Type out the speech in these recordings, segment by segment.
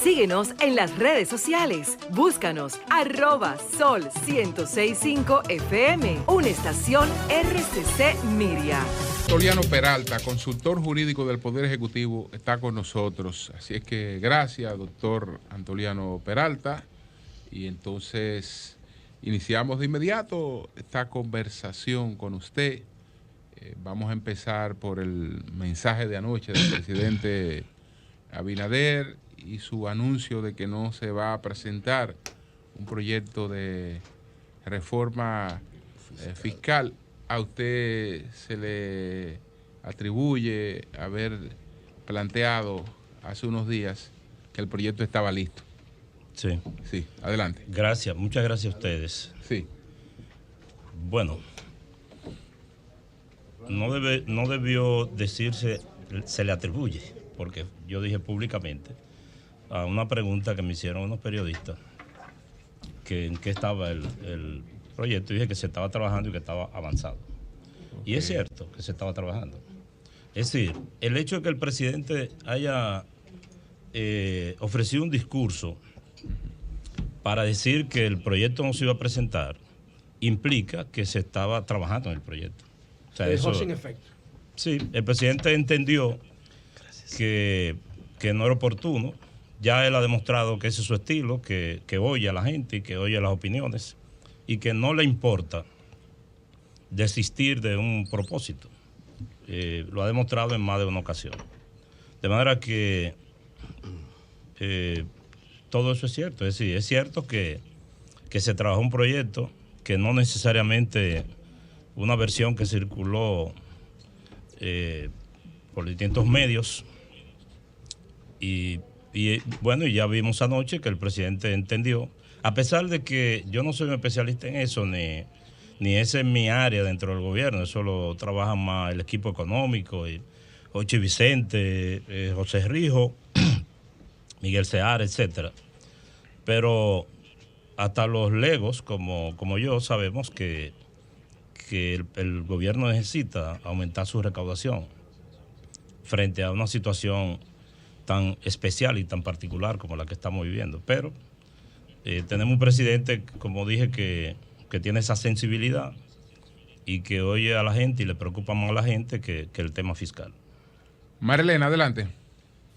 Síguenos en las redes sociales. Búscanos @Sol1065 FM, una estación RCC Miria. Antoliano Peralta, consultor jurídico del Poder Ejecutivo, está con nosotros. Así es que gracias, doctor Antoliano Peralta. Y entonces iniciamos de inmediato esta conversación con usted. Vamos a empezar por el mensaje de anoche del presidente Abinader y su anuncio de que no se va a presentar un proyecto de reforma fiscal. A usted se le atribuye haber planteado hace unos días que el proyecto estaba listo. Sí. Sí, adelante. Gracias, muchas gracias a ustedes. Sí. Bueno, no debió decirse, se le atribuye, porque yo dije públicamente a una pregunta que me hicieron unos periodistas que en qué estaba el proyecto, y dije que se estaba trabajando y que estaba avanzado. Okay. Y es cierto que se estaba trabajando. Es decir, el hecho de que el presidente haya ofrecido un discurso para decir que el proyecto no se iba a presentar implica que se estaba trabajando en el proyecto. O sea, dejó sin efecto. Sí, el presidente entendió que no era oportuno. Ya él ha demostrado que ese es su estilo, que oye a la gente y que oye las opiniones y que no le importa desistir de un propósito. Lo ha demostrado en más de una ocasión. De manera que todo eso es cierto. Es decir, es cierto que se trabajó un proyecto que no necesariamente una versión que circuló por distintos medios y bueno, y ya vimos anoche que el presidente entendió, a pesar de que yo no soy un especialista en eso, ni esa es mi área dentro del gobierno, eso lo trabaja más el equipo económico, Ochi Vicente, José Rijo, Miguel Seara, etcétera. Pero hasta los legos, como yo, sabemos que el gobierno necesita aumentar su recaudación frente a una situación tan especial y tan particular como la que estamos viviendo. Pero tenemos un presidente, como dije, que tiene esa sensibilidad y que oye a la gente y le preocupa más a la gente que el tema fiscal. Marilena, adelante.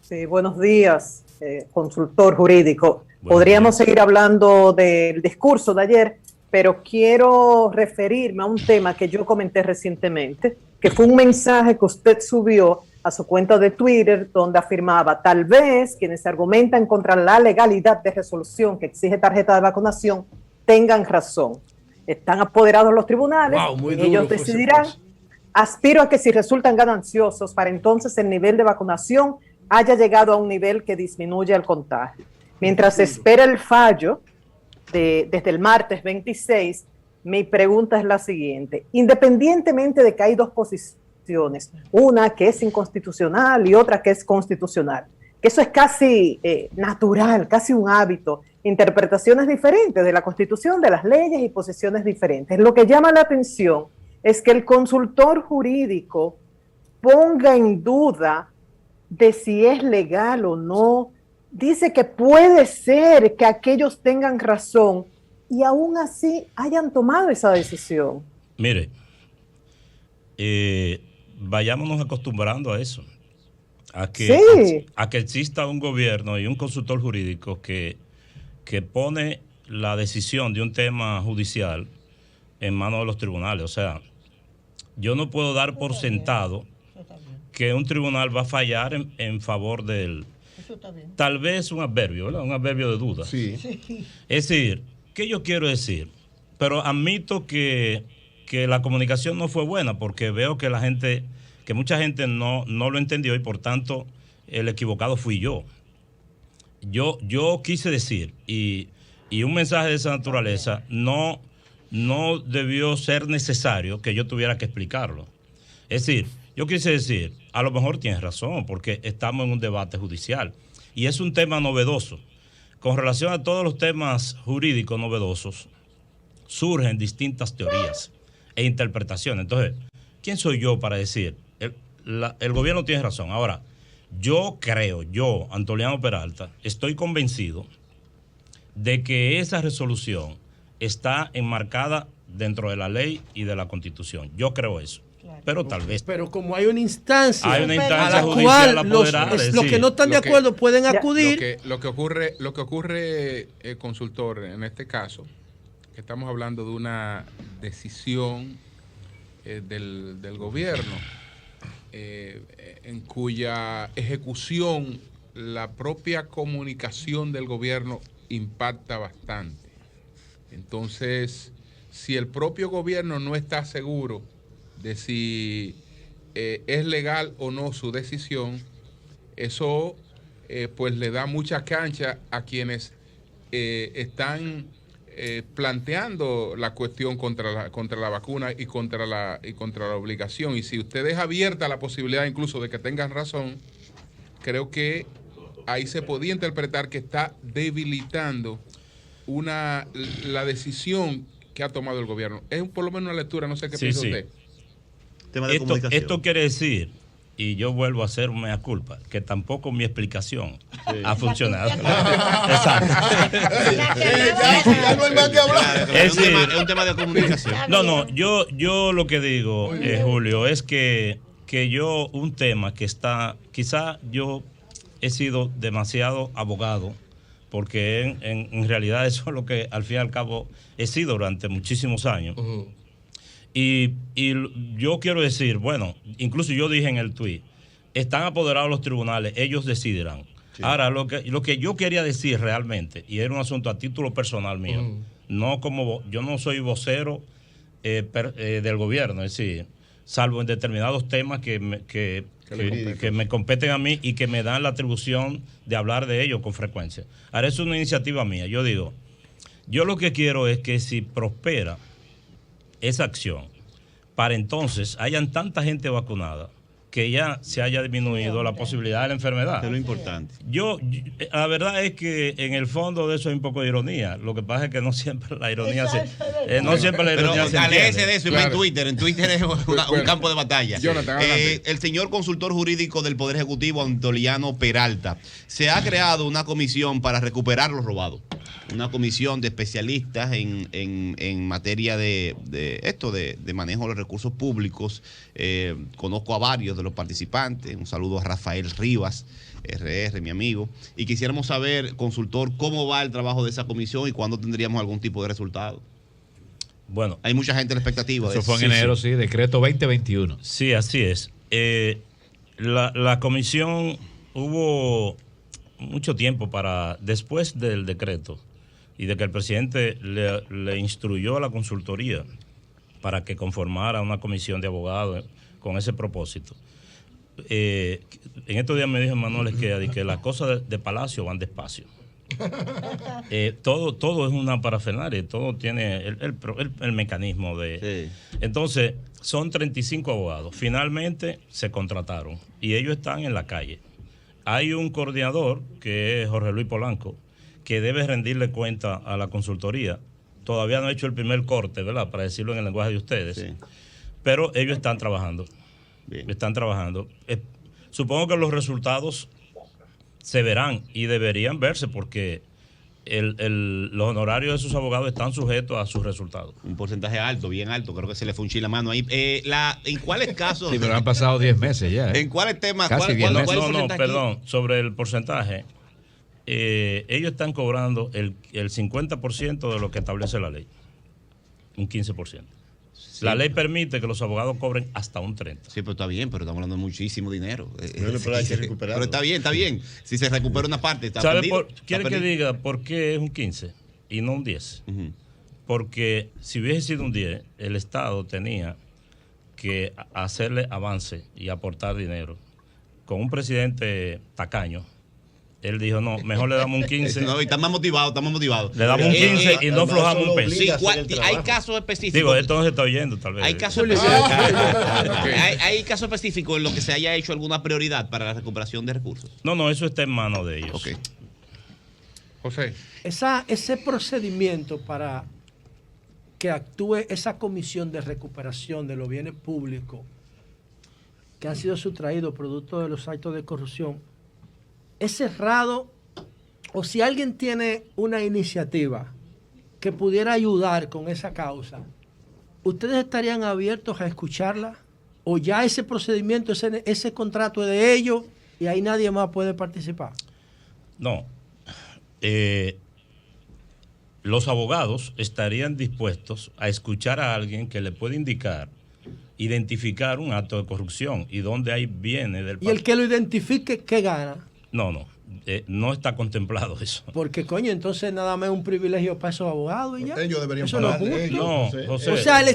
Sí, buenos días, consultor jurídico. Podríamos seguir hablando del discurso de ayer, pero quiero referirme a un tema que yo comenté recientemente, que fue un mensaje que usted subió a su cuenta de Twitter, donde afirmaba: tal vez quienes argumentan contra la legalidad de resolución que exige tarjeta de vacunación tengan razón. Están apoderados los tribunales, y ellos decidirán. Aspiro a que si resultan gananciosos, para entonces el nivel de vacunación haya llegado a un nivel que disminuya el contagio. Mientras se espera el fallo desde el martes 26, mi pregunta es la siguiente: independientemente de que hay dos posiciones, una que es inconstitucional y otra que es constitucional, que eso es casi natural, casi un hábito, interpretaciones diferentes de la Constitución, de las leyes y posiciones diferentes. Lo que llama la atención es que el consultor jurídico ponga en duda de si es legal o no. Dice que puede ser que aquellos tengan razón y aún así hayan tomado esa decisión. Mire, vayámonos acostumbrando a eso, a que exista un gobierno y un consultor jurídico que pone la decisión de un tema judicial en manos de los tribunales. O sea, yo no puedo dar por sentado que un tribunal va a fallar en favor del... Tal vez un adverbio, ¿verdad? Un adverbio de duda. Sí. Es decir, ¿qué yo quiero decir? Pero admito que la comunicación no fue buena, porque veo que mucha gente no lo entendió y por tanto el equivocado fui yo. Yo quise decir, y un mensaje de esa naturaleza no debió ser necesario que yo tuviera que explicarlo. Es decir, yo quise decir, a lo mejor tienes razón, porque estamos en un debate judicial y es un tema novedoso. Con relación a todos los temas jurídicos novedosos, surgen distintas teorías e interpretaciones. Entonces, ¿quién soy yo para decir? El gobierno tiene razón. Ahora, Yo, Antoliano Peralta, estoy convencido de que esa resolución está enmarcada dentro de la ley y de la Constitución. Yo creo eso. Claro. Pero tal vez. Pero como hay una instancia, a la judicial cual los que no están de acuerdo pueden acudir. Lo que ocurre, consultor, en este caso, que estamos hablando de una decisión del gobierno en cuya ejecución la propia comunicación del gobierno impacta bastante. Entonces, si el propio gobierno no está seguro de si es legal o no su decisión, eso pues le da mucha cancha a quienes están planteando la cuestión contra la vacuna y contra la obligación. Y si usted deja abierta la posibilidad incluso de que tengan razón, creo que ahí se podía interpretar que está debilitando la decisión que ha tomado el gobierno. Es por lo menos una lectura, no sé qué piensa usted. Tema de esto quiere decir, y yo vuelvo a hacer mea culpa, que tampoco mi explicación ha funcionado. Exacto. Es un tema de comunicación. No, yo lo que digo, Julio, es que yo, un tema que está, quizá yo he sido demasiado abogado, porque en realidad eso es lo que al fin y al cabo he sido durante muchísimos años. Uh-huh. Y yo quiero decir, bueno, incluso yo dije en el tuit, están apoderados los tribunales, ellos decidirán. Sí. Ahora, lo que yo quería decir realmente, y era un asunto a título personal mío, no como yo no soy vocero del gobierno, es decir, salvo en determinados temas que me competen a mí y que me dan la atribución de hablar de ellos con frecuencia. Ahora, es una iniciativa mía. Yo digo, yo lo que quiero es que si prospera esa acción, para entonces hayan tanta gente vacunada que ya se haya disminuido la posibilidad de la enfermedad. Eso es lo importante. La verdad es que en el fondo de eso hay un poco de ironía. Lo que pasa es que no siempre la ironía se entiende. De eso, claro. En Twitter es un campo de batalla. Jonathan, el señor consultor jurídico del Poder Ejecutivo, Antoliano Peralta, se ha creado una comisión para recuperar lo robado. Una comisión de especialistas en materia de manejo de los recursos públicos. Conozco a varios de los participantes. Un saludo a Rafael Rivas, RR, mi amigo. Y quisiéramos saber, consultor, cómo va el trabajo de esa comisión y cuándo tendríamos algún tipo de resultado. Bueno, hay mucha gente en la expectativa. Eso fue en enero, sí, decreto 2021. Sí, así es. La comisión hubo mucho tiempo después del decreto y de que el presidente le instruyó a la consultoría para que conformara una comisión de abogados con ese propósito. En estos días me dijo Manuel Esqueda que las cosas de Palacio van despacio. Todo es una parafernalia, todo tiene el mecanismo de... Sí. Entonces, son 35 abogados. Finalmente se contrataron y ellos están en la calle. Hay un coordinador, que es Jorge Luis Polanco, que debe rendirle cuenta a la consultoría. Todavía no ha hecho el primer corte, ¿verdad? Para decirlo en el lenguaje de ustedes. Sí. Pero ellos están trabajando. Bien. Están trabajando. Supongo que los resultados se verán y deberían verse porque los honorarios de sus abogados están sujetos a sus resultados. Un porcentaje alto, bien alto. Creo que se le fue un chile la mano ahí. ¿En cuáles casos? Sí, pero han pasado 10 meses ya. ¿En cuáles temas? Casi 10 meses. Perdón. Sobre el porcentaje. Ellos están cobrando el 50% de lo que establece la ley. Un 15%. Sí. La ley permite que los abogados cobren hasta un 30%. Sí, pero está bien, pero estamos hablando de muchísimo dinero. Pero hay que recuperarlo. Pero está bien. Si se recupera una parte, está ¿Sabe perdido. ¿Quiere que diga por qué es un 15 y no un 10? Uh-huh. Porque si hubiese sido un 10, el Estado tenía que hacerle avance y aportar dinero. Con un presidente tacaño, él dijo, no, mejor le damos un 15. No, y estamos motivados. Le damos un 15 y no aflojamos un peso. Sí, hay casos específicos. Digo, esto no se está oyendo, tal vez. Hay casos específicos. Hay casos específicos en los que se haya hecho alguna prioridad para la recuperación de recursos. No, eso está en manos de ellos. Okay. José. Ese procedimiento para que actúe esa comisión de recuperación de los bienes públicos que han sido sustraídos producto de los actos de corrupción es cerrado, o si alguien tiene una iniciativa que pudiera ayudar con esa causa, ¿ustedes estarían abiertos a escucharla? ¿O ya ese procedimiento, ese contrato es de ellos y ahí nadie más puede participar? No. Los abogados estarían dispuestos a escuchar a alguien que le puede identificar un acto de corrupción y dónde hay bienes del país. ¿Y el que lo identifique, qué gana? No. No está contemplado eso. Porque, coño, entonces nada más es un privilegio para esos abogados y ya. Ellos deberían eso pagar. No, José. O sea,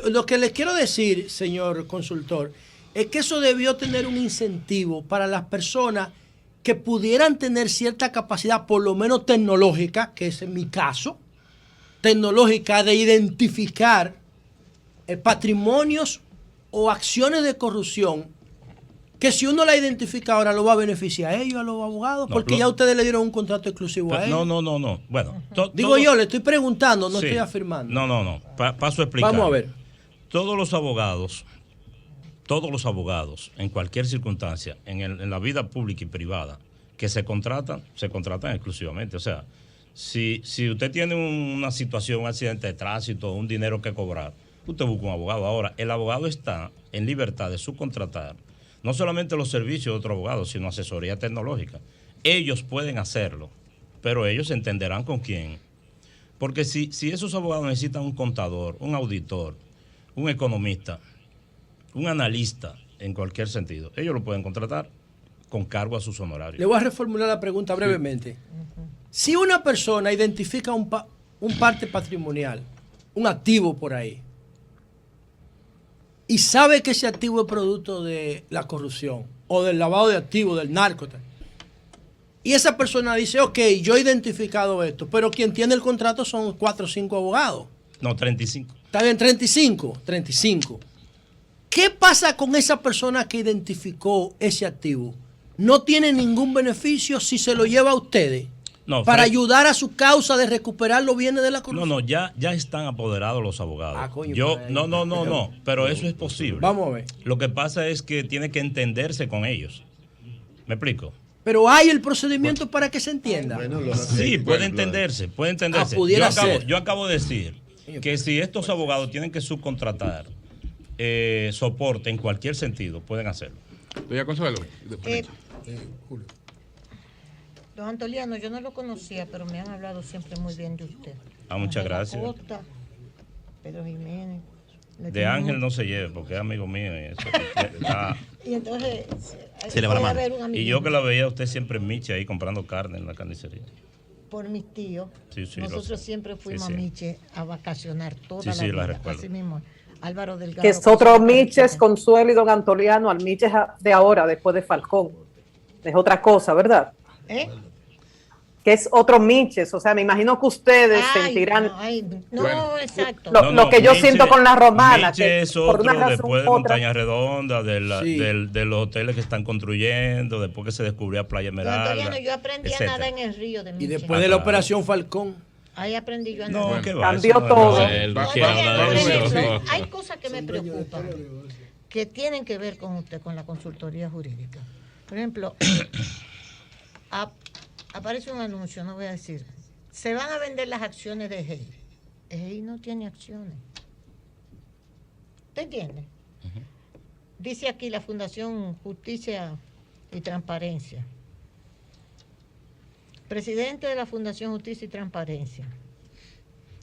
lo que les quiero decir, señor consultor, es que eso debió tener un incentivo para las personas que pudieran tener cierta capacidad, por lo menos tecnológica, que es en mi caso, tecnológica de identificar patrimonios o acciones de corrupción, que si uno la identifica ahora lo va a beneficiar a ellos, a los abogados, porque ya ustedes le dieron un contrato exclusivo a ellos. No. Bueno, yo le estoy preguntando, no estoy afirmando. No. Paso a explicar. Vamos a ver. Todos los abogados, en cualquier circunstancia, en la vida pública y privada, que se contratan exclusivamente. O sea, si usted tiene una situación, un accidente de tránsito, un dinero que cobrar, usted busca un abogado. Ahora, el abogado está en libertad de subcontratar no solamente los servicios de otro abogado, sino asesoría tecnológica. Ellos pueden hacerlo, pero ellos entenderán con quién. Porque si esos abogados necesitan un contador, un auditor, un economista, un analista, en cualquier sentido, ellos lo pueden contratar con cargo a sus honorarios. Le voy a reformular la pregunta brevemente. Si una persona identifica un parte patrimonial, un activo por ahí, y sabe que ese activo es producto de la corrupción o del lavado de activos, del narco, y esa persona dice, ok, yo he identificado esto, pero quien tiene el contrato son 4 o 5 abogados. No, 35. Está bien, 35. ¿Qué pasa con esa persona que identificó ese activo? ¿No tiene ningún beneficio si se lo lleva a ustedes? No, para ayudar a su causa de recuperar los bienes de la corrupción. No, ya están apoderados los abogados. Coño, no, pero eso es posible. Vamos a ver. Lo que pasa es que tiene que entenderse con ellos. ¿Me explico? Pero hay el procedimiento para que se entienda. Sí, puede entenderse. Pudiera ser. Yo acabo de decir que si estos abogados tienen que subcontratar soporte en cualquier sentido, pueden hacerlo. Doña Consuelo. Julio. Don Antoliano, yo no lo conocía, pero me han hablado siempre muy bien de usted. Muchas gracias. Costa, Pedro Jiménez. De Ángel no se lleve, porque es amigo mío. Y entonces, se le va la mano. Y yo que la veía usted siempre en Miche ahí comprando carne en la carnicería. Por mis tíos. Sí, nosotros siempre fuimos a Miche a vacacionar toda la vida. La recuerdo. Así mismo. Álvaro Delgado. Que es otro Miches, Consuelo y Don Antoliano, al Miches de ahora, después de Falcón. Es otra cosa, ¿verdad? Que es otro Miches, o sea, me imagino que ustedes sentirán exacto. Lo que yo siento con la romana. Miches es otro, después de Montaña Redonda, de los hoteles que están construyendo, después que se descubrió Playa Esmeralda. Yo aprendí a nadar en el río de Miches. Y después de la operación Falcón. Ahí aprendí yo a nadar. No, ¿qué va? Cambió todo. Hay cosas que me preocupan, que tienen que ver con usted, con la consultoría jurídica. Por ejemplo, aparece un anuncio, no voy a decir, se van a vender las acciones de EGEI. EGEI no tiene acciones. ¿Te entiende? Dice aquí la Fundación Justicia y Transparencia. Presidente de la Fundación Justicia y Transparencia.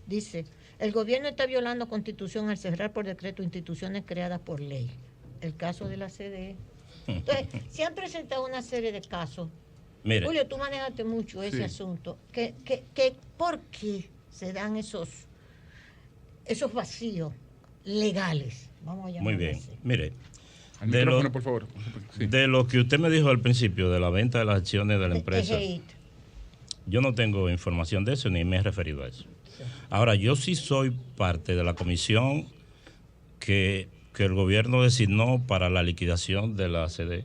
Dice, el gobierno está violando Constitución al cerrar por decreto instituciones creadas por ley. El caso de la CDE. Entonces, se han presentado una serie de casos. Mire. Julio, tú manejaste mucho ese asunto. ¿Por qué se dan esos vacíos legales? Vamos a llamarlo muy bien. así. Mire, por favor. Sí. De lo que usted me dijo al principio, de la venta de las acciones de la empresa, yo no tengo información de eso ni me he referido a eso. Sí. Ahora, yo sí soy parte de la comisión que el gobierno designó para la liquidación de la CD.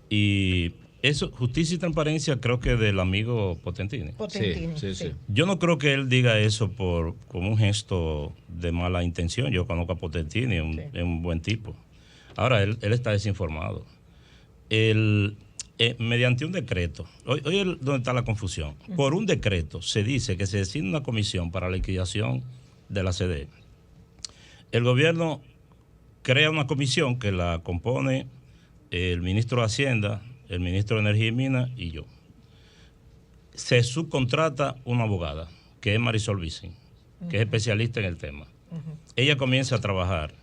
Y eso, Justicia y Transparencia, creo que del amigo Potentini. Sí. Yo no creo que él diga eso como un gesto de mala intención. Yo conozco a Potentini, es un buen tipo. Ahora, él está desinformado. Mediante un decreto, hoy ¿dónde está la confusión? Por un decreto se dice que se designa una comisión para la liquidación de la CDE. El gobierno crea una comisión que la compone el ministro de Hacienda, el ministro de Energía y Minas y yo. Se subcontrata una abogada, que es Marisol Vicín, que es especialista en el tema. Ella comienza a trabajar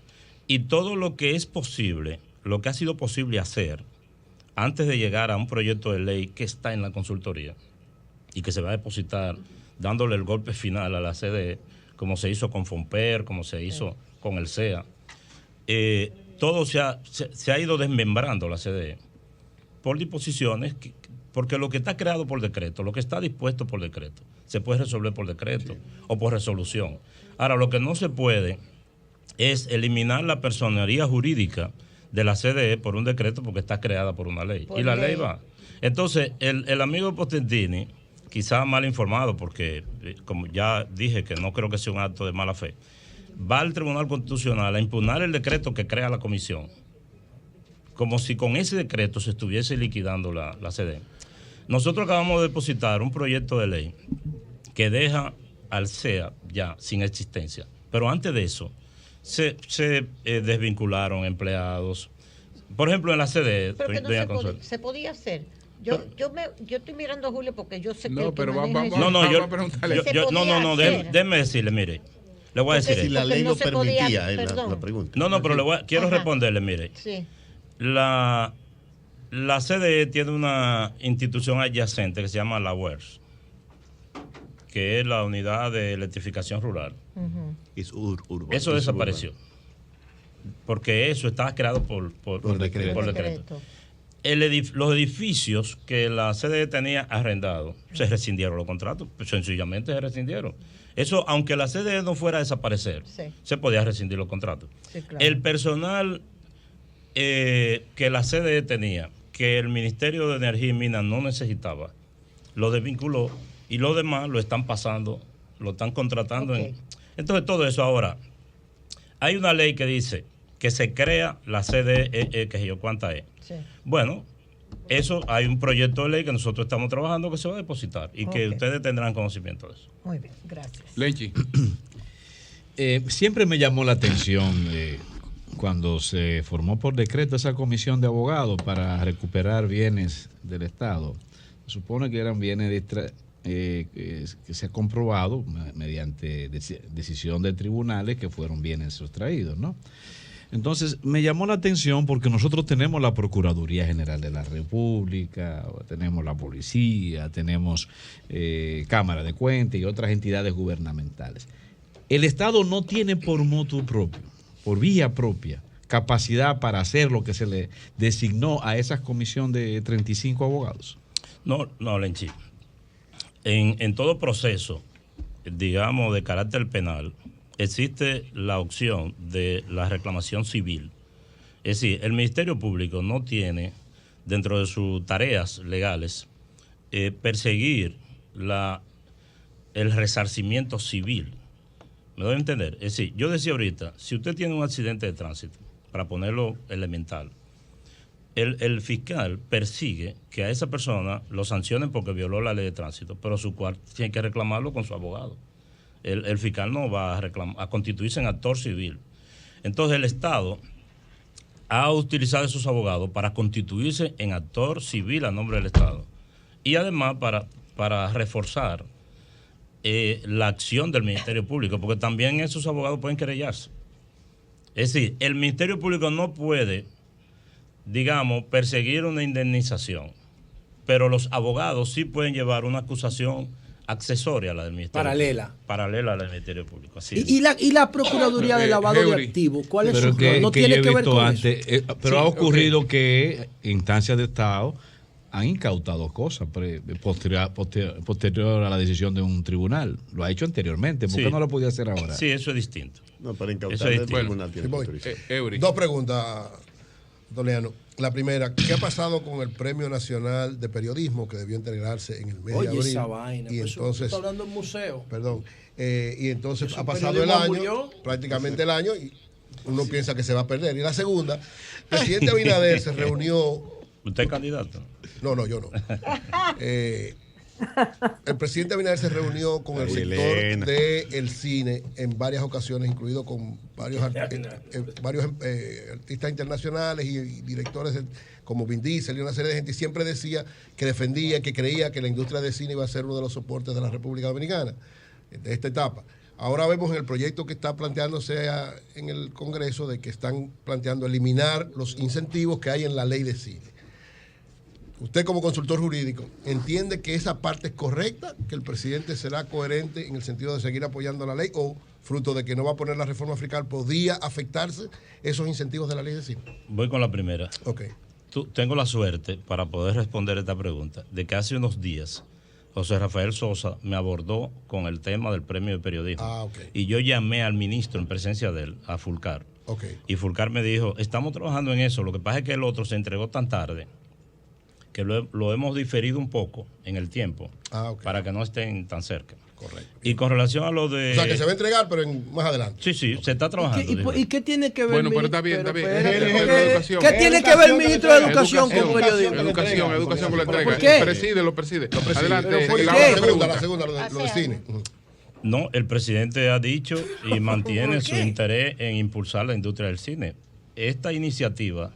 y todo lo que es posible, lo que ha sido posible hacer antes de llegar a un proyecto de ley que está en la consultoría y que se va a depositar dándole el golpe final a la CDE, como se hizo con Fomper, como se hizo con el CEA, todo se ha ido desmembrando la CDE por disposiciones, porque lo que está creado por decreto, lo que está dispuesto por decreto, se puede resolver por decreto o por resolución. Ahora, lo que no se puede es eliminar la personería jurídica de la CDE por un decreto porque está creada por una ley. Y la ley va. Entonces, el amigo Potentini, quizá mal informado, porque como ya dije que no creo que sea un acto de mala fe, va al Tribunal Constitucional a impugnar el decreto que crea la comisión, como si con ese decreto se estuviese liquidando la CDE. Nosotros acabamos de depositar un proyecto de ley que deja al CEA ya sin existencia. Pero antes de eso, se desvincularon empleados. Por ejemplo, en la CDE. Pero que no se podía hacer. Yo estoy mirando a Julio porque yo sé que... No, pero vamos a preguntarle. Déjeme decirle, mire. Le voy a decir. Si la ley lo permitía, la pregunta. No, pero quiero responderle, mire. Sí. La CDE tiene una institución adyacente que se llama la UERS, que es la Unidad de Electrificación Rural. Eso desapareció. Porque eso está creado por decreto. Los edificios que la CDE tenía arrendados, se rescindieron los contratos, sencillamente se rescindieron. Eso, aunque la CDE no fuera a desaparecer, se podía rescindir los contratos. Sí, claro. El personal que la CDE tenía, que el Ministerio de Energía y Minas no necesitaba, lo desvinculó y lo demás lo están pasando, lo están contratando. Entonces, todo eso ahora, hay una ley que dice que se crea la CDE, que yo cuánta es. Sí. Bueno, eso hay un proyecto de ley que nosotros estamos trabajando que se va a depositar y que ustedes tendrán conocimiento de eso. Muy bien, gracias. Lenchi. Siempre me llamó la atención cuando se formó por decreto esa comisión de abogados para recuperar bienes del Estado. Se supone que eran bienes que se ha comprobado mediante decisión de tribunales que fueron bienes sustraídos, ¿no? Entonces, me llamó la atención porque nosotros tenemos la Procuraduría General de la República, tenemos la Policía, tenemos Cámara de Cuentas y otras entidades gubernamentales. El Estado no tiene por motu propio, por vía propia, capacidad para hacer lo que se le designó a esa comisión de 35 abogados. No, Lenchi. En todo proceso, digamos, de carácter penal, existe la opción de la reclamación civil. Es decir, el Ministerio Público no tiene, dentro de sus tareas legales, perseguir el resarcimiento civil. ¿Me doy a entender? Es decir, yo decía ahorita, si usted tiene un accidente de tránsito, para ponerlo elemental, el fiscal persigue que a esa persona lo sancionen porque violó la ley de tránsito, pero su cuarto tiene que reclamarlo con su abogado. El fiscal no va a constituirse en actor civil. Entonces el Estado ha utilizado esos abogados para constituirse en actor civil a nombre del Estado. Y además para reforzar la acción del Ministerio Público, porque también esos abogados pueden querellarse. Es decir, el Ministerio Público no puede, digamos, perseguir una indemnización, pero los abogados sí pueden llevar una acusación accesoria a la del Ministerio Público. Paralela a la del Ministerio Público. Así ¿Y la Procuraduría de Lavado de Activos? ¿Cuál es su rol? No tiene que ver con antes, eso. Pero ha ocurrido que instancias de Estado han incautado cosas posterior a la decisión de un tribunal. Lo ha hecho anteriormente. ¿Por qué no lo podía hacer ahora? Sí, eso es distinto. No, para incautar el tribunal tiene autorización. Dos preguntas, Toliano. La primera, ¿qué ha pasado con el Premio Nacional de Periodismo que debió entregarse en el mes de abril? Esa vaina. Y entonces, está hablando del museo. Perdón. Y entonces ha pasado el año, prácticamente el año, y uno piensa que se va a perder. Y la segunda, presidente Abinader se reunió. ¿Usted es candidato? No, yo no. El presidente Abinader se reunió con el sector del cine en varias ocasiones, incluido con varios artistas internacionales y directores como Vin Diesel y una serie de gente, y siempre decía que defendía, que creía que la industria del cine iba a ser uno de los soportes de la República Dominicana, de esta etapa. Ahora vemos en el proyecto que está planteándose en el Congreso de que están planteando eliminar los incentivos que hay en la ley de cine. Usted como consultor jurídico, ¿entiende que esa parte es correcta? ¿Que el presidente será coherente en el sentido de seguir apoyando la ley? ¿O fruto de que no va a poner la reforma fiscal, podía afectarse esos incentivos de la ley de cine? Voy con la primera. Ok. Tengo la suerte, para poder responder esta pregunta, de que hace unos días José Rafael Sosa me abordó con el tema del premio de periodismo. Okay. Y yo llamé al ministro en presencia de él, a Fulcar. Okay. Y Fulcar me dijo, estamos trabajando en eso, lo que pasa es que el otro se entregó tan tarde que lo hemos diferido un poco en el tiempo para que no estén tan cerca. Correcto. Y con relación a lo de... O sea, que se va a entregar, pero más adelante. Sí, se está trabajando. ¿Y qué tiene que ver? Bueno, pero está bien. ¿Qué tiene que ver el ministro de Educación con periodismo? Educación con la entrega. ¿Por qué? Lo preside. Adelante. La segunda, lo de cine. No, el presidente ha dicho y mantiene su interés en impulsar la industria del cine. Esta iniciativa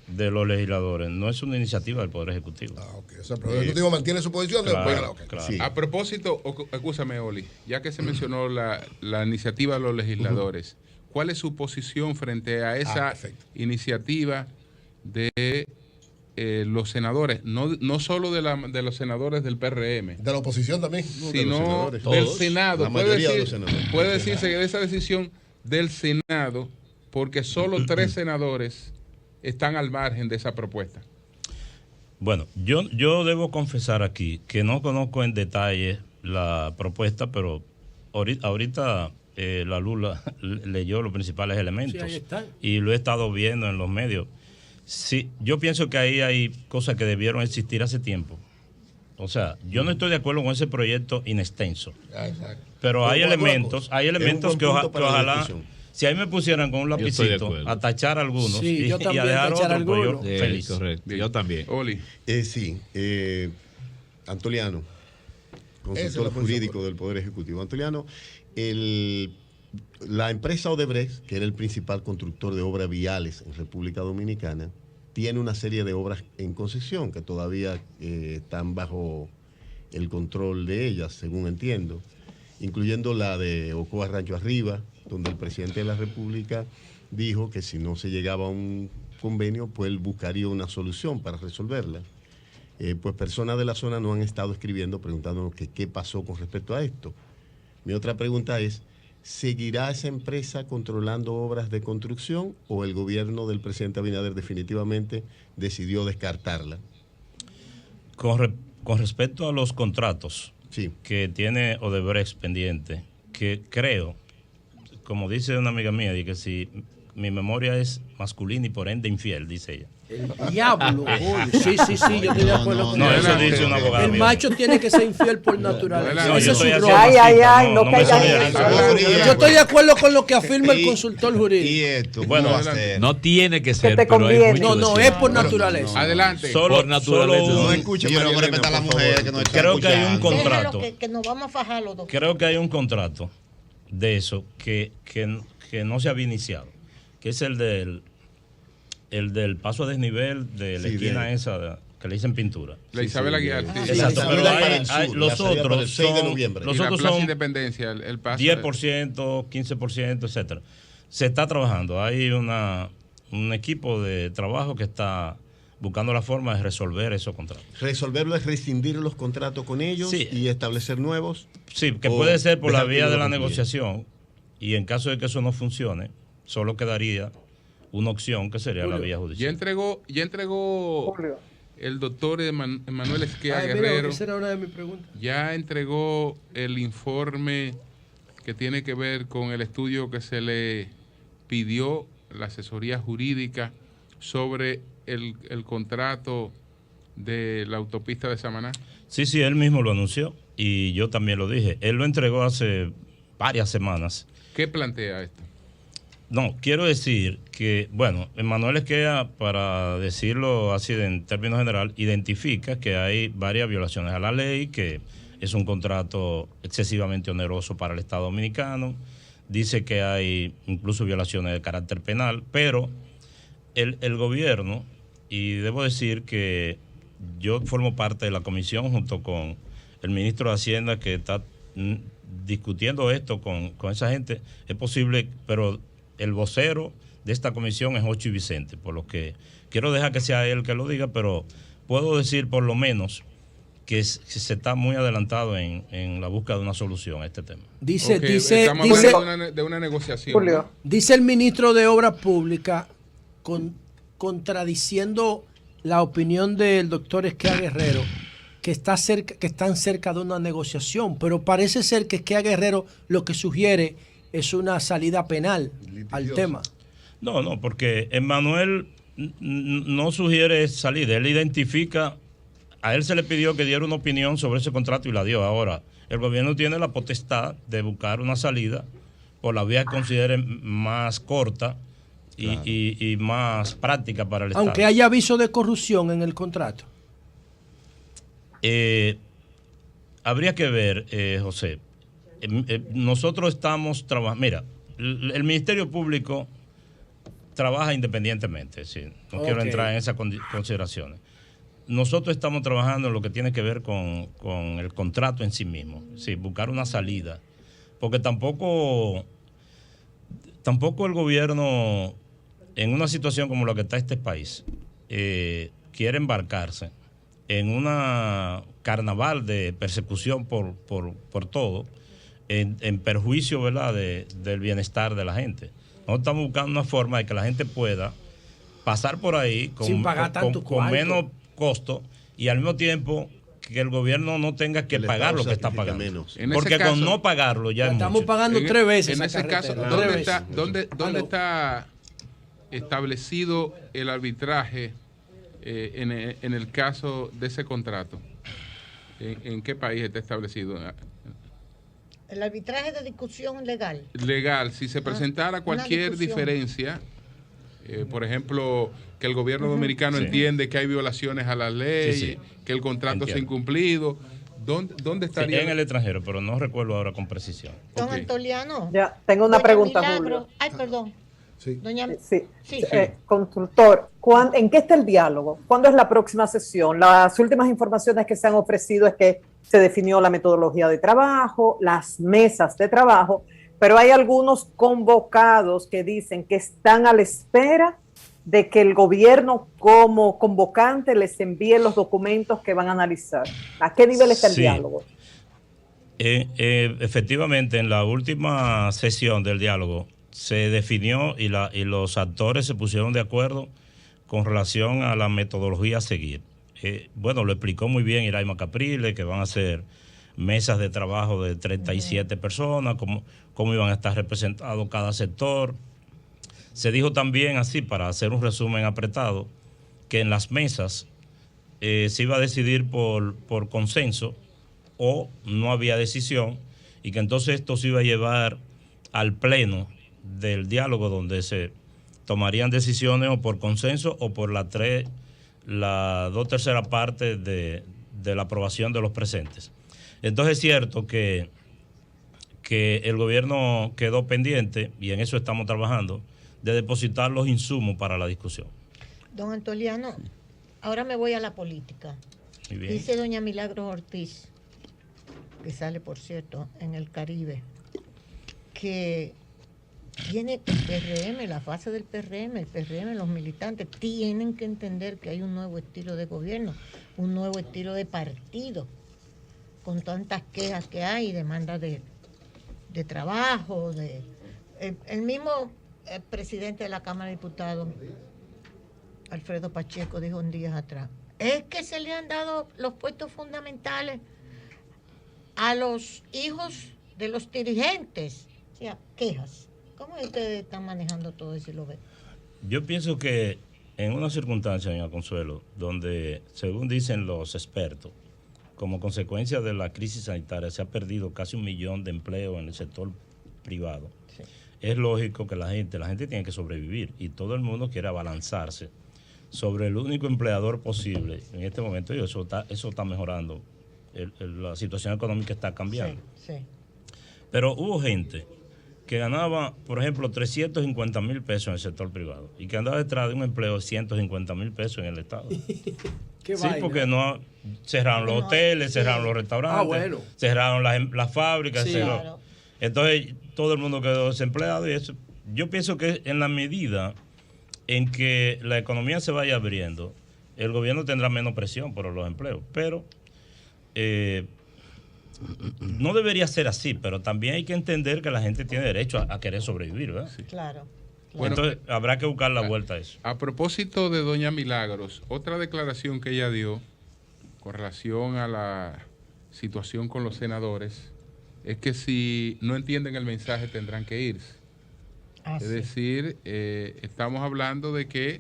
de los legisladores no es una iniciativa del Poder Ejecutivo. O sea, el Poder Ejecutivo mantiene su posición. Claro. Sí. A propósito, escúchame, Oli, ya que se mencionó la iniciativa de los legisladores, ¿cuál es su posición frente a esa iniciativa de los senadores? No solo de los senadores del PRM. De la oposición también. Sino del Senado. Puede decirse que de esa decisión del Senado, porque solo 3 senadores están al margen de esa propuesta. Bueno, yo debo confesar aquí que no conozco en detalle la propuesta, pero ahorita la Lula leyó los principales elementos. Sí, ahí están. Y lo he estado viendo en los medios. Sí, yo pienso que ahí hay cosas que debieron existir hace tiempo. O sea, yo no estoy de acuerdo con ese proyecto inextenso. Exacto. Pero hay elementos que ojalá... Si ahí me pusieran con un lapicito a tachar algunos y a dejar otros, pues yo feliz. Correcto. Yo también. Oli. Antoliano, consultor jurídico del Poder Ejecutivo. Antoliano, la empresa Odebrecht, que era el principal constructor de obras viales en República Dominicana, tiene una serie de obras en concesión que todavía están bajo el control de ellas, según entiendo, incluyendo la de Ocoa Rancho Arriba, donde el presidente de la República dijo que si no se llegaba a un convenio, pues él buscaría una solución para resolverla. Pues personas de la zona nos han estado escribiendo preguntándonos qué pasó con respecto a esto. Mi otra pregunta es, ¿seguirá esa empresa controlando obras de construcción o el gobierno del presidente Abinader definitivamente decidió descartarla? Con respecto a los contratos que tiene Odebrecht pendiente, que creo, como dice una amiga mía, que si mi memoria es masculina y por ende infiel, dice ella. El diablo. Sí, yo estoy de acuerdo con eso. Eso dice un abogado. El macho tiene que ser infiel por naturaleza. Ese es su rol. Yo estoy de acuerdo con lo que afirma el consultor jurídico. Y esto, bueno, no tiene que ser, pero hay mucho no, es por naturaleza. Adelante. Por naturaleza. No escucha, yo no respetar a la mujer que no está creo que hay un contrato. Que nos vamos a fajar los dos. Creo que hay un contrato de eso que no se había iniciado, que es el del paso a desnivel de la esquina esa que le dicen pintura. La Isabel Aguilar. Exacto, pero hay los otros son Independencia, el paso 10%, 15%, etcétera. Se está trabajando. Hay un equipo de trabajo que está buscando la forma de resolver esos contratos. ¿Resolverlo es rescindir los contratos con ellos y establecer nuevos? Sí, que puede ser por la vía de la negociación, y en caso de que eso no funcione, solo quedaría una opción que sería la vía judicial. Ya entregó el doctor Emanuel Esquea Guerrero. Esa era una de mis preguntas. Ya entregó el informe que tiene que ver con el estudio que se le pidió la asesoría jurídica sobre el contrato de la autopista de Samaná. Sí, él mismo lo anunció y yo también lo dije. Él lo entregó hace varias semanas. ¿Qué plantea esto? No, quiero decir que, bueno, Emanuel Esquea, para decirlo así en términos general, identifica que hay varias violaciones a la ley, que es un contrato excesivamente oneroso para el Estado Dominicano, dice que hay incluso violaciones de carácter penal, pero el gobierno, y debo decir que yo formo parte de la comisión junto con el ministro de Hacienda que está discutiendo esto con esa gente, es posible, pero el vocero de esta comisión es Ocho y Vicente, por lo que quiero dejar que sea él que lo diga, pero puedo decir por lo menos que se está muy adelantado en la búsqueda de una solución a este tema. Estamos hablando de una negociación. Julio. Dice el ministro de Obras Públicas, contradiciendo la opinión del doctor Esquea Guerrero, que están cerca de una negociación, pero parece ser que Esquea Guerrero lo que sugiere es una salida penal al tema. No, porque Emanuel no sugiere salida, él identifica, a él se le pidió que diera una opinión sobre ese contrato y la dio. Ahora, el gobierno tiene la potestad de buscar una salida por la vía que considere más corta y más práctica para el Estado. Aunque haya aviso de corrupción en el contrato. Habría que ver, José. Nosotros estamos trabajando. Mira, el Ministerio Público trabaja independientemente. ¿Sí? No quiero entrar en esas consideraciones. Nosotros estamos trabajando en lo que tiene que ver con el contrato en sí mismo. Sí, buscar una salida. Porque tampoco el gobierno, en una situación como la que está este país, quiere embarcarse en una carnaval de persecución por todo, en perjuicio, ¿verdad?, del bienestar de la gente. Nosotros estamos buscando una forma de que la gente pueda pasar por ahí sin pagar tanto con menos costo y al mismo tiempo que el gobierno no tenga que pagar lo que está pagando. Porque con no pagarlo ya estamos pagando 3 veces. En ese caso, ¿dónde está establecido el arbitraje en el caso de ese contrato? ¿En qué país está establecido? El arbitraje de discusión legal. Legal, si se presentara cualquier diferencia, por ejemplo, que el gobierno dominicano entiende que hay violaciones a la ley, que el contrato se ha incumplido, ¿dónde estaría? En el extranjero, pero no recuerdo ahora con precisión. Don Antoliano. Ya, tengo una pregunta, Milagro. Julio. Ay, perdón. Sí. Doña... Consultor, ¿en qué está el diálogo? ¿Cuándo es la próxima sesión? Las últimas informaciones que se han ofrecido es que se definió la metodología de trabajo, las mesas de trabajo, pero hay algunos convocados que dicen que están a la espera de que el gobierno como convocante les envíe los documentos que van a analizar. ¿A qué nivel está el diálogo? Efectivamente, en la última sesión del diálogo se definió y los actores se pusieron de acuerdo con relación a la metodología a seguir. Lo explicó muy bien Iraima Capriles, que van a ser mesas de trabajo de 37 personas, cómo iban a estar representados cada sector. Se dijo también así, para hacer un resumen apretado, que en las mesas se iba a decidir por consenso o no había decisión y que entonces esto se iba a llevar al pleno del diálogo donde se tomarían decisiones o por consenso o por la 2/3 partes de la aprobación de los presentes. Entonces es cierto que el gobierno quedó pendiente, y en eso estamos trabajando, de depositar los insumos para la discusión. Don Antoliano, ahora me voy a la política. Dice doña Milagros Ortiz, que sale, por cierto, en el Caribe, que tiene el PRM, la fase del PRM, el PRM, los militantes tienen que entender que hay un nuevo estilo de gobierno, un nuevo estilo de partido, con tantas quejas que hay, demandas de trabajo, el mismo presidente de la Cámara de Diputados, Alfredo Pacheco, dijo un día atrás, es que se le han dado los puestos fundamentales a los hijos de los dirigentes. O sea, quejas. ¿Cómo ustedes están manejando todo eso y lo ven? Yo pienso que en una circunstancia, doña Consuelo, donde, según dicen los expertos, como consecuencia de la crisis sanitaria se ha perdido casi 1 millón de empleos en el sector privado. Sí. es lógico que la gente tiene que sobrevivir y todo el mundo quiere abalanzarse sobre el único empleador posible. En este momento eso está mejorando. La situación económica está cambiando. Sí. Pero hubo gente que ganaba, por ejemplo, 350,000 pesos en el sector privado y que andaba detrás de un empleo de 150,000 pesos en el Estado. Qué Sí, vaina. porque cerraron los hoteles, cerraron los restaurantes, cerraron las fábricas. Sí. Claro. Entonces, todo el mundo quedó desempleado y eso. Yo pienso que en la medida en que la economía se vaya abriendo, el gobierno tendrá menos presión por los empleos. Pero no debería ser así, pero también hay que entender que la gente tiene derecho a querer sobrevivir, ¿verdad? Sí. Claro. Bueno, entonces habrá que buscar la vuelta a eso. A propósito de doña Milagros, otra declaración que ella dio con relación a la situación con los senadores es que si no entienden el mensaje tendrán que irse. Es decir, estamos hablando de que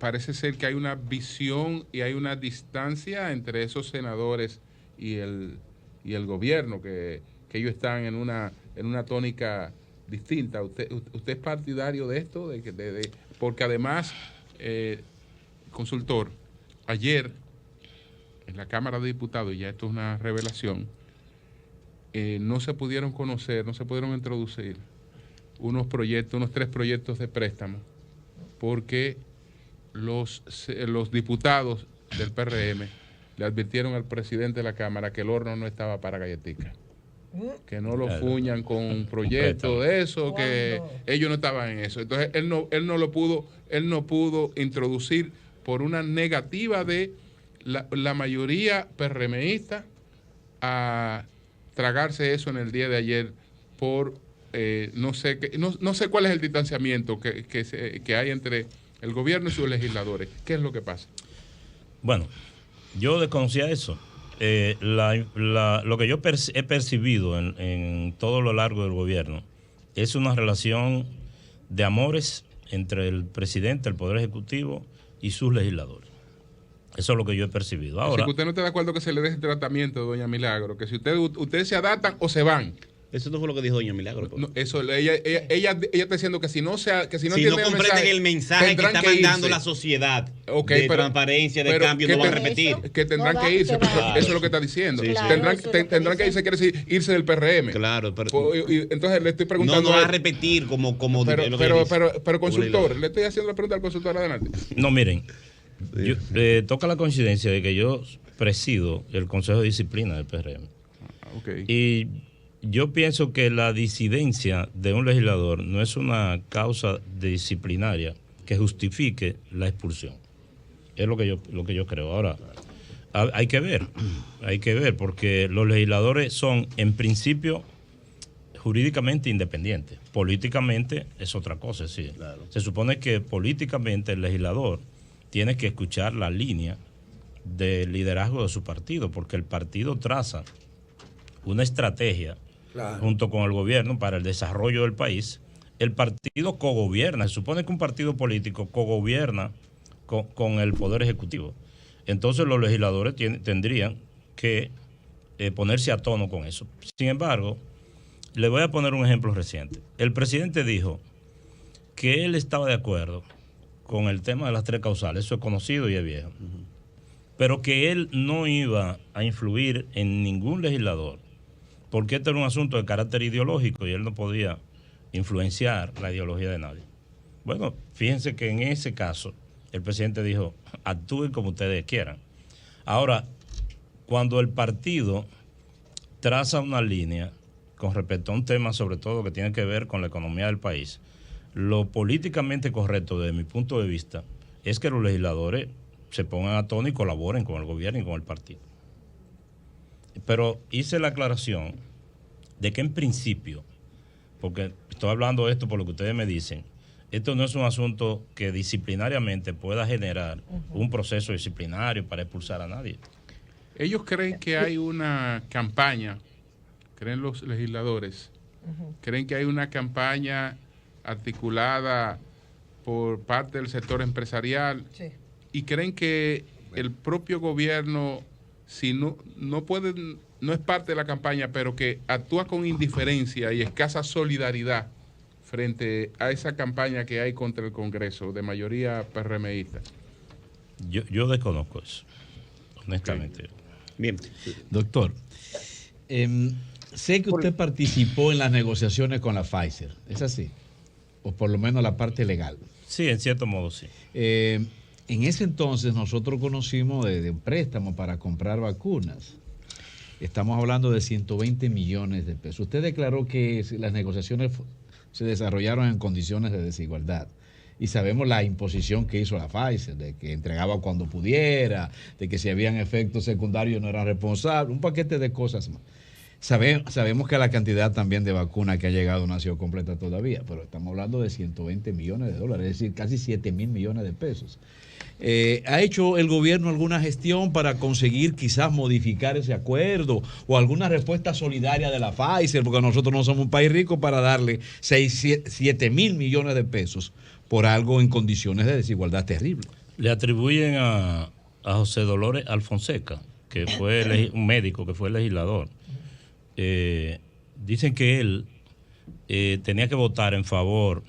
parece ser que hay una visión y hay una distancia entre esos senadores y el gobierno, que ellos están en una tónica distinta. ¿Usted es partidario de esto? Porque además, consultor, ayer en la Cámara de Diputados, y ya esto es una revelación, no se pudieron conocer, no se pudieron introducir unos 3 proyectos de préstamo, porque los diputados del PRM le advirtieron al presidente de la Cámara que el horno no estaba para galletica, que no lo fuñan con un proyecto de eso, que ellos no estaban en eso. Entonces él no pudo introducir por una negativa de la mayoría PRMista a tragarse eso en el día de ayer por no sé cuál es el distanciamiento que hay entre el gobierno y sus legisladores. ¿Qué es lo que pasa? Bueno, yo desconocía eso. Lo que yo he percibido en todo lo largo del gobierno es una relación de amores entre el presidente, el Poder Ejecutivo y sus legisladores. Eso es lo que yo he percibido. Ahora, que usted no está de acuerdo que se le dé ese tratamiento, doña Milagro, que si ustedes se adaptan o se van. Eso no fue lo que dijo doña Milagro. No, eso, ella está diciendo que si no comprenden el mensaje que está mandando la sociedad de transparencia, de cambio, no van a repetir. Que tendrán que irse. Eso es lo que está diciendo. Sí, claro, tendrán que irse, quiere decir irse del PRM. Claro, pero entonces le estoy preguntando. No va a repetir como pero consultor, le estoy haciendo la pregunta al consultor, adelante. No, miren, toca la coincidencia de que yo presido el Consejo de Disciplina del PRM. Okay. Y yo pienso que la disidencia de un legislador no es una causa disciplinaria que justifique la expulsión. Es lo que yo creo. Ahora, hay que ver, porque los legisladores son, en principio, jurídicamente independientes. Políticamente es otra cosa, sí. Claro. Se supone que políticamente el legislador tiene que escuchar la línea de liderazgo de su partido, porque el partido traza una estrategia junto con el gobierno para el desarrollo del país. El partido cogobierna, se supone que un partido político cogobierna con el Poder Ejecutivo. Entonces los legisladores tendrían que ponerse a tono con eso. Sin embargo, le voy a poner un ejemplo reciente. El presidente dijo que él estaba de acuerdo con el tema de las 3 causales, eso es conocido y es viejo, pero que él no iba a influir en ningún legislador, porque este era un asunto de carácter ideológico y él no podía influenciar la ideología de nadie. Bueno, fíjense que en ese caso el presidente dijo, actúen como ustedes quieran. Ahora, cuando el partido traza una línea con respecto a un tema, sobre todo que tiene que ver con la economía del país, lo políticamente correcto desde mi punto de vista es que los legisladores se pongan a tono y colaboren con el gobierno y con el partido. Pero hice la aclaración de que en principio, porque estoy hablando de esto por lo que ustedes me dicen, esto no es un asunto que disciplinariamente pueda generar un proceso disciplinario para expulsar a nadie. Ellos creen que hay una campaña, creen los legisladores, creen que hay una campaña articulada por parte del sector empresarial y creen que el propio gobierno si no es parte de la campaña, pero que actúa con indiferencia y escasa solidaridad frente a esa campaña que hay contra el Congreso de mayoría PRMista? Yo desconozco eso, honestamente. Okay. Bien. Doctor, sé que usted participó en las negociaciones con la Pfizer, ¿es así? O por lo menos la parte legal. Sí, en cierto modo sí. En ese entonces nosotros conocimos de un préstamo para comprar vacunas. Estamos hablando de 120 millones de pesos. Usted declaró que las negociaciones se desarrollaron en condiciones de desigualdad. Y sabemos la imposición que hizo la Pfizer, de que entregaba cuando pudiera, de que si habían efectos secundarios no era responsable, un paquete de cosas más. Sabemos que la cantidad también de vacunas que ha llegado no ha sido completa todavía, pero estamos hablando de 120 millones de dólares, es decir, casi 7 mil millones de pesos. ¿Ha hecho el gobierno alguna gestión para conseguir quizás modificar ese acuerdo o alguna respuesta solidaria de la Pfizer? Porque nosotros no somos un país rico para darle 7 mil millones de pesos por algo en condiciones de desigualdad terrible. Le atribuyen a José Dolores Alfonseca, que fue un médico, que fue legislador. Dicen que él tenía que votar en favor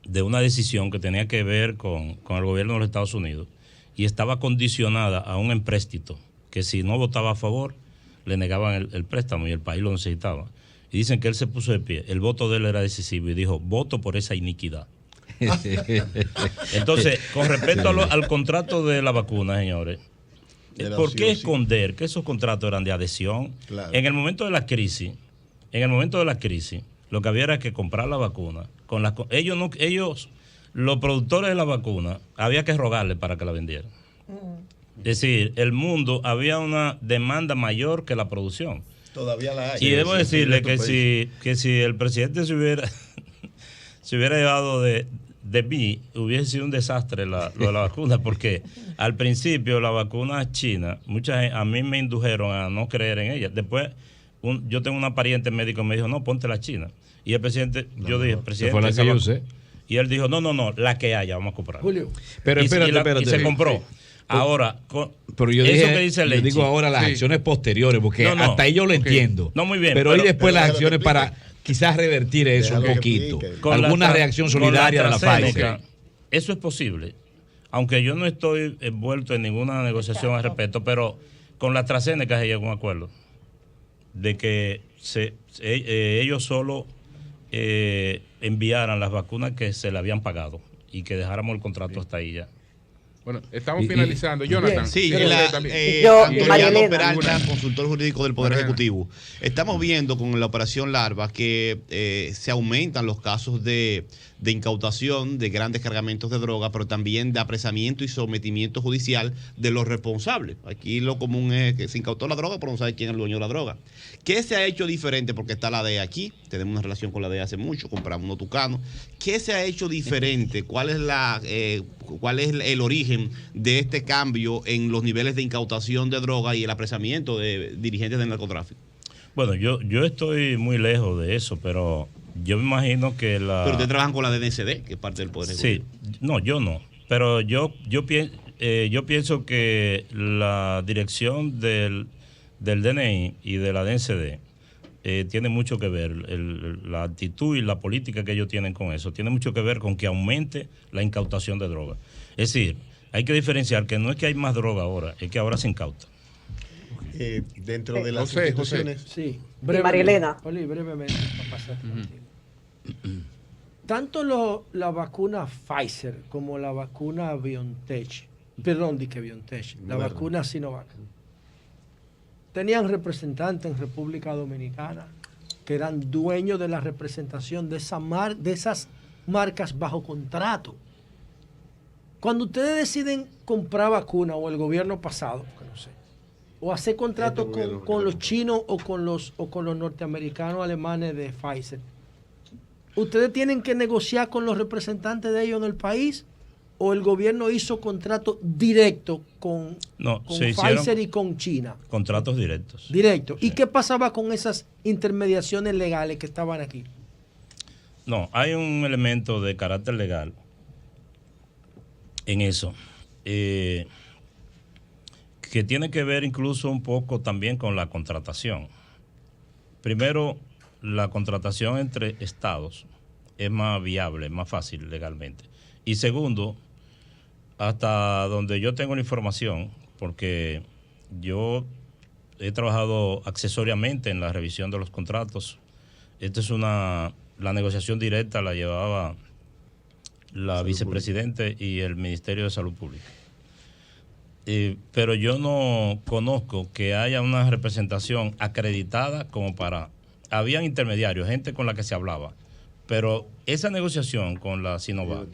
de una decisión que tenía que ver con el gobierno de los Estados Unidos y estaba condicionada a un empréstito, que si no votaba a favor, le negaban el préstamo y el país lo necesitaba. Y dicen que él se puso de pie, el voto de él era decisivo y dijo, voto por esa iniquidad. Entonces, con respecto al contrato de la vacuna, señores, ¿por qué esconder que esos contratos eran de adhesión? Claro. En el momento de la crisis, lo que había era que comprar la vacuna. Ellos, los productores de la vacuna, había que rogarle para que la vendieran. Es decir, el mundo había una demanda mayor que la producción. Todavía la hay. Y debo decirle que si el presidente se hubiera llevado de mí, hubiese sido un desastre lo de la vacuna, porque al principio la vacuna china, a mí me indujeron a no creer en ella. Después, yo tengo una pariente médico que me dijo, no, ponte la china. Y el presidente, presidente, fue la que yo usé. Y él dijo, no, la que haya, vamos a comprar. Julio. Pero espérate. Y se compró. Sí. Ahora, pero yo digo ahora las acciones posteriores, porque hasta ahí yo lo entiendo. No, muy bien. Pero hoy después las acciones para quizás revertir eso un poquito. Alguna reacción solidaria de la Pfizer. Eso es posible. Aunque yo no estoy envuelto en ninguna negociación al respecto, pero con la AstraZeneca se llegó a un acuerdo de que ellos solo enviaran las vacunas que se le habían pagado y que dejáramos el contrato hasta ahí ya. Bueno, estamos finalizando. Jonathan. Sí, Marielena Peralta, consultor jurídico del Poder Ejecutivo. Estamos viendo con la operación Larva que se aumentan los casos de incautación de grandes cargamentos de droga, pero también de apresamiento y sometimiento judicial de los responsables. Aquí lo común es que se incautó la droga, pero no sabe quién es el dueño de la droga. ¿Qué se ha hecho diferente? Porque está la DEA aquí, tenemos una relación con la DEA hace mucho, compramos unos tucanos. ¿Qué se ha hecho diferente? ¿Cuál es el origen de este cambio en los niveles de incautación de droga y el apresamiento de dirigentes del narcotráfico? Bueno, yo estoy muy lejos de eso, pero yo me imagino que Pero ustedes trabajan con la DNCD, que es parte del Poder Ejecutivo. Sí, no, yo no. Pero yo pienso que la dirección del DNI y de la DNCD tiene mucho que ver, la actitud y la política que ellos tienen con eso, tiene mucho que ver con que aumente la incautación de droga. Es decir, hay que diferenciar que no es que hay más droga ahora, es que ahora se incauta. Dentro de las instituciones. Sí, Marielena. Brevemente, para pasar tanto la vacuna Pfizer como la vacuna BioNTech, la vacuna Sinovac, tenían representantes en República Dominicana que eran dueños de la representación de esas marcas bajo contrato. Cuando ustedes deciden comprar vacuna, o el gobierno pasado, que no sé, o hacer contratos con los chinos o con los norteamericanos, alemanes de Pfizer, ustedes tienen que negociar con los representantes de ellos en el país, o el gobierno hizo contrato directo con Pfizer y con China. Contratos directos. Directo. Sí. ¿Y qué pasaba con esas intermediaciones legales que estaban aquí? No, hay un elemento de carácter legal en eso, que que tiene que ver incluso un poco también con la contratación. Primero, la contratación entre estados es más viable, más fácil legalmente. Y segundo, hasta donde yo tengo la información, porque yo he trabajado accesoriamente en la revisión de los contratos. Esta es la negociación directa la llevaba la vicepresidente y el Ministerio de Salud Pública. Pero yo no conozco que haya una representación acreditada como para... Habían intermediarios, gente con la que se hablaba, pero esa negociación con la Sinovac,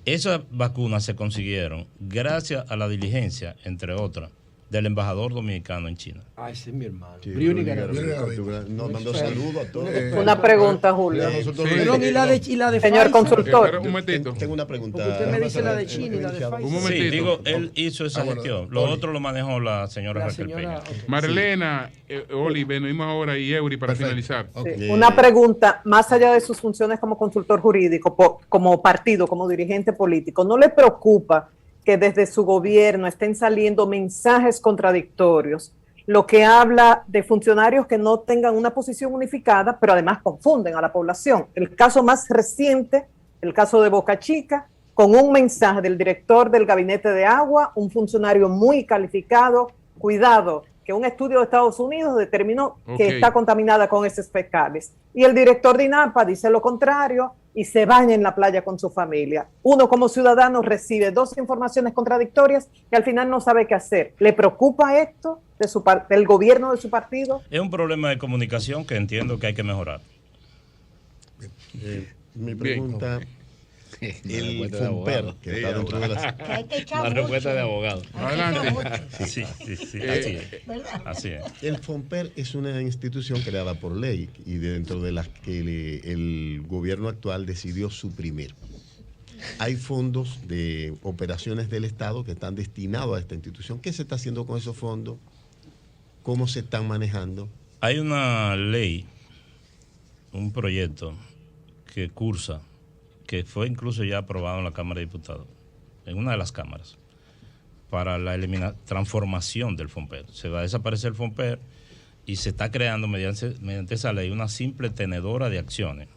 esas vacunas se consiguieron gracias a la diligencia, entre otras, del embajador dominicano en China. Ah, ese es mi hermano. Sí, Bruni nos mandó saludos a todos. Una pregunta, Julio. Perdón, ¿y la de Señor Pfizer? consultor. Un momentito. Tengo una pregunta. Porque usted me dice la de China y la de Pfizer. Un momentito. Sí, digo, él hizo esa gestión. Lo otro lo manejó la señora Raquel Peña. Okay. Marlena, Oli, venimos ahora y Eury para finalizar. Sí. Una pregunta, más allá de sus funciones como consultor jurídico, como partido, como dirigente político, ¿no le preocupa que desde su gobierno estén saliendo mensajes contradictorios, lo que habla de funcionarios que no tengan una posición unificada, pero además confunden a la población? El caso más reciente, el caso de Boca Chica, con un mensaje del director del gabinete de agua, un funcionario muy calificado, cuidado, que un estudio de Estados Unidos determinó que está contaminada con heces fecales. Y el director de INAPA dice lo contrario y se baña en la playa con su familia. Uno como ciudadano recibe dos informaciones contradictorias y al final no sabe qué hacer. ¿Le preocupa esto del gobierno de su partido? Es un problema de comunicación que entiendo que hay que mejorar. Mi pregunta... El FOMPER, que está dentro de las... La respuesta de abogado. Adelante. Sí, así es. El FOMPER es una institución creada por ley y dentro de las que el gobierno actual decidió suprimir. Hay fondos de operaciones del Estado que están destinados a esta institución. ¿Qué se está haciendo con esos fondos? ¿Cómo se están manejando? Hay una ley, un proyecto que cursa, que fue incluso ya aprobado en la Cámara de Diputados, en una de las cámaras, para la transformación del FOMPER. Se va a desaparecer el FOMPER y se está creando mediante esa ley una simple tenedora de acciones,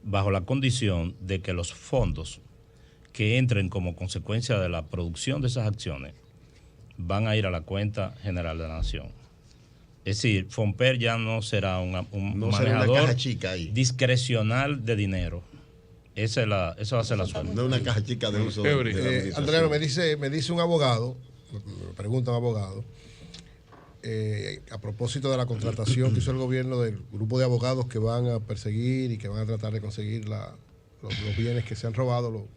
bajo la condición de que los fondos que entren como consecuencia de la producción de esas acciones van a ir a la cuenta general de la Nación. Es decir, FOMPER ya no será un manejador una caja chica ahí, discrecional de dinero. Esa va a ser la suerte. No una caja chica de uso. Andrea, me dice un abogado, me pregunta un abogado, a propósito de la contratación que hizo el gobierno del grupo de abogados que van a perseguir y que van a tratar de conseguir los bienes que se han robado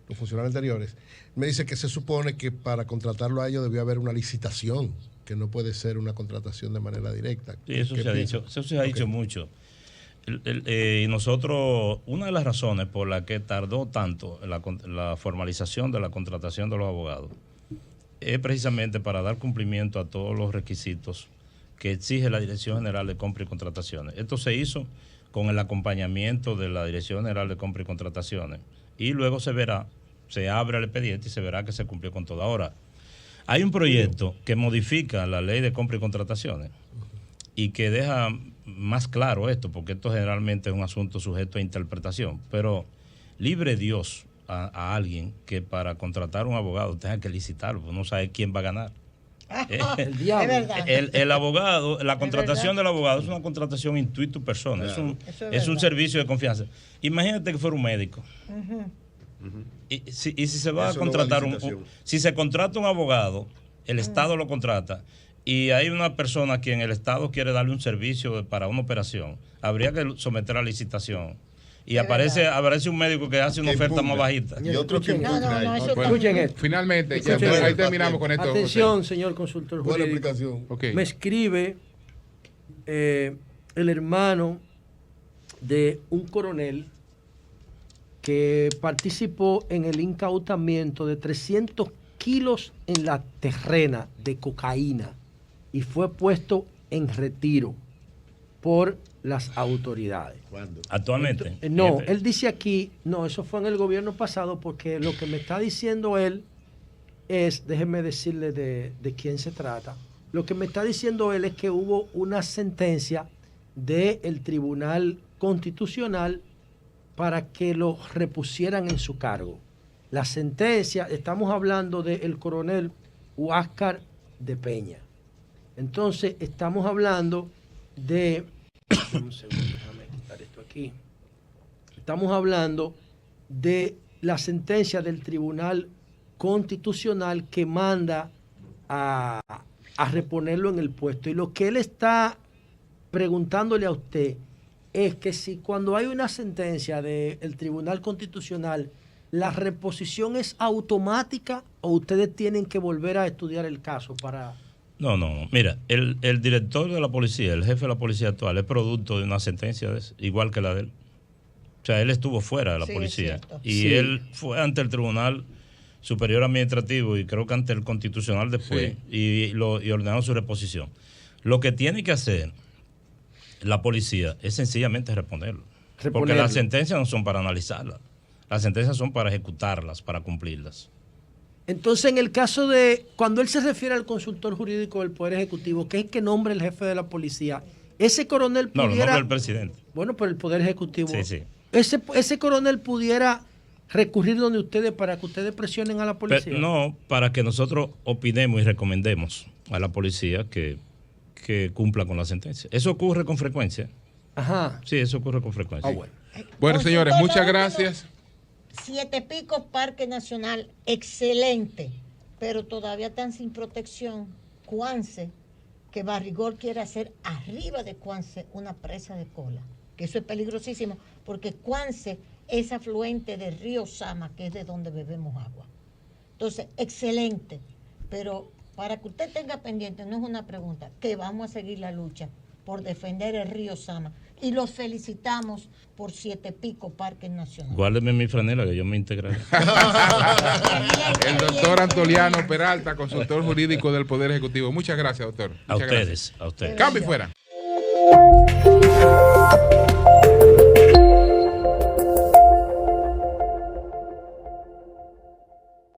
los funcionarios anteriores. Me dice que se supone que para contratarlo a ellos debió haber una licitación, que no puede ser una contratación de manera directa. Sí, eso se ha dicho mucho. Y nosotros, una de las razones por la que tardó tanto la formalización de la contratación de los abogados es precisamente para dar cumplimiento a todos los requisitos que exige la Dirección General de Compra y Contrataciones. Esto se hizo con el acompañamiento de la Dirección General de Compra y Contrataciones y luego se abre el expediente y se verá que se cumplió con todo. Ahora, hay un proyecto que modifica la Ley de Compra y Contrataciones y que deja más claro esto, porque esto generalmente es un asunto sujeto a interpretación, pero libre Dios a alguien que para contratar un abogado tenga que licitarlo, pues no sabe quién va a ganar. El diablo. El abogado, la contratación del abogado es una contratación intuito persona, es un servicio de confianza. Imagínate que fuera un médico. Y si se va a contratar si se contrata un abogado, el Estado lo contrata y hay una persona a quien el Estado quiere darle un servicio para una operación, habría que someter a licitación. Y aparece un médico que hace una oferta más bajita. Y otro que Escuchen esto. Finalmente, Escuchen ahí terminamos con esto. Atención, señor consultor Buena jurídico. explicación. Okay. Me escribe el hermano de un coronel que participó en el incautamiento de 300 kilos en la terrena de cocaína y fue puesto en retiro por las autoridades. ¿Cuándo? Actualmente. No, él dice aquí, no, eso fue en el gobierno pasado, porque lo que me está diciendo él es, déjeme decirle de quién se trata. Lo que me está diciendo él es que hubo una sentencia del Tribunal Constitucional para que lo repusieran en su cargo. La sentencia, estamos hablando del coronel Huáscar de Peña. Entonces, estamos hablando de... un segundo, déjame quitar esto aquí. Estamos hablando de la sentencia del Tribunal Constitucional que manda a reponerlo en el puesto. Y lo que él está preguntándole a usted es que si cuando hay una sentencia del Tribunal Constitucional, la reposición es automática o ustedes tienen que volver a estudiar el caso para... No. Mira, el director de la policía, el jefe de la policía actual, es producto de una sentencia igual que la de él. O sea, él estuvo fuera de la policía. Y él fue ante el Tribunal Superior Administrativo y creo que ante el Constitucional después y ordenó su reposición. Lo que tiene que hacer la policía es sencillamente reponerlo. Porque las sentencias no son para analizarlas. Las sentencias son para ejecutarlas, para cumplirlas. Entonces, en el caso de, cuando él se refiere al consultor jurídico del Poder Ejecutivo, que es que nombre el jefe de la policía, ese coronel pudiera... No, lo nombra el presidente. Bueno, pero el Poder Ejecutivo... Sí. Ese coronel pudiera recurrir donde ustedes para que ustedes presionen a la policía. Pero no, para que nosotros opinemos y recomendemos a la policía que cumpla con la sentencia. Eso ocurre con frecuencia. Ajá. Sí, eso ocurre con frecuencia. Bueno, señores, muchas gracias. 7 Picos Parque Nacional, excelente, pero todavía están sin protección. Cuance, que Barrigol quiere hacer arriba de Cuance una presa de cola, que eso es peligrosísimo, porque Cuance es afluente del río Sama, que es de donde bebemos agua. Entonces, excelente, pero para que usted tenga pendiente, no es una pregunta, que vamos a seguir la lucha por defender el río Sama. Y los felicitamos por 7 Picos Parques Nacionales. Guárdeme mi franela que yo me integraré. El doctor Antoliano Peralta, consultor jurídico del Poder Ejecutivo. Muchas gracias, doctor. A ustedes. Cambio y fuera.